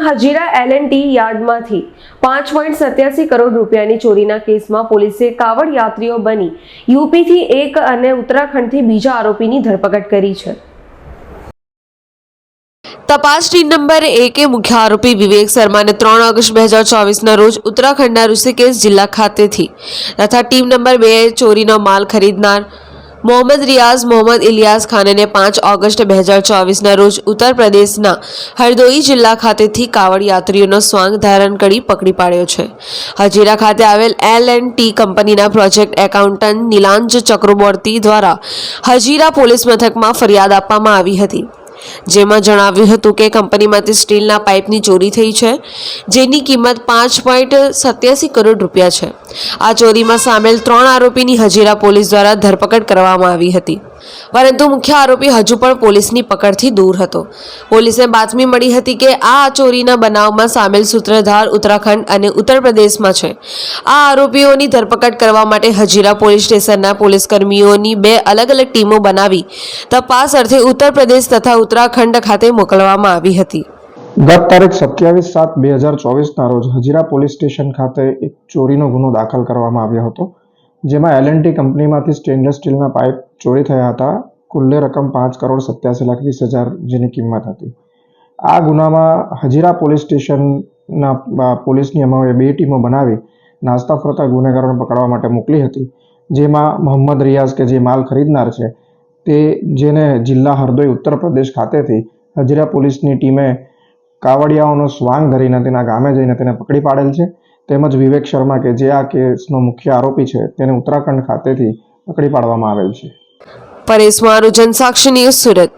Hazira L&T યાર્ડમાંથી 5.87 crore રૂપિયાની ચોરીના કેસમાં પોલીસે કાવડ યાત્રીઓ બની યુપીથી એક અને ઉત્તરાખંડથી બીજા આરોપીની ધરપકડ કરી છે। तपास टीम नंबर 1 मुख्य आरोपी विवेक शर्मा ने 3 ऑगस्ट 2024 रोज उत्तराखंडના ઋષિકેશ જિલ્લા ખાતેથી તથા ટીમ નંબર 2 ચોરીનો માલ ખરીદનાર મોહમ્મદ રિયાઝ મોહમ્મદ ઇલિયાસ ખાનને 5 ઓગસ્ટ 2024 રોજ ઉત્તર પ્રદેશના હરદોઈ જિલ્લા ખાતેથી કાવડ યાત્રીઓનો સ્વાંગ ધારણ કરી પકડી પાડ્યો છે। હજીરા ખાતે આવેલ L&T કંપનીના પ્રોજેક્ટ એકાઉન્ટન્ટ નીલાંજ ચક્રબોર્તી દ્વારા હજીરા પોલીસ મથકમાં ફરિયાદ આપવામાં આવી હતી, જેમાં જણાવ્યું હતું કે કંપનીમાંથી સ્ટીલના પાઇપની ચોરી થઈ છે, જેની કિંમત 5.87 કરોડ રૂપિયા છે। આ ચોરીમાં સામેલ 3 આરોપીની હજીરા પોલીસ દ્વારા ધરપકડ કરવામાં આવી હતી, પરંતુ મુખ્ય આરોપી હજુ પણ પોલીસની પકડથી દૂર હતો। પોલીસને બાતમી મળી હતી કે આ ચોરીના બનાવમાં સામેલ સૂત્રધાર ઉત્તરાખંડ અને ઉત્તર પ્રદેશમાં છે। આ આરોપીઓની ધરપકડ કરવા માટે હજીરા પોલીસ સ્ટેશનના પોલીસ કર્મીઓની 2 અલગ અલગ ટીમો બનાવી તપાસ અર્થે ઉત્તર પ્રદેશ તથા ઉત્તરાખંડ ખાતે મોકલવામાં આવી હતી। ગત તારીખ 27/7/2024 રોજ હજીરા પોલીસ સ્ટેશન ખાતે એક ચોરીનો ગુનો દાખલ કરવામાં આવ્યો હતો, જેમાં L&T કંપનીમાંથી સ્ટેનલેસ સ્ટીલના પાઇપ ચોરી થયા હતા। કુલ્લે રકમ 5,87,20,000 જેની કિંમત હતી। આ ગુનામાં હજીરા પોલીસ સ્ટેશનના પોલીસની અમારે 2 ટીમો બનાવી નાસ્તા ફરતા ગુનેગારોને પકડવા માટે મોકલી હતી, જેમાં મોહમ્મદ રિયાઝ કે જે માલ ખરીદનાર છે તે જેને જિલ્લા હરદોઈ ઉત્તર પ્રદેશ ખાતેથી હજીરા પોલીસની ટીમે કાવડિયાઓનો સ્વાંગ ધરીને તેના ગામે જઈને તેને પકડી પાડેલ છે, તેમજ વિવેક શર્મા કે જે આ કેસનો મુખ્ય આરોપી છે તેને ઉત્તરાખંડ ખાતેથી પકડી પાડવામાં આવેલ છે। પરેશ મારુજન, સાક્ષી ન્યૂઝ, સુરત।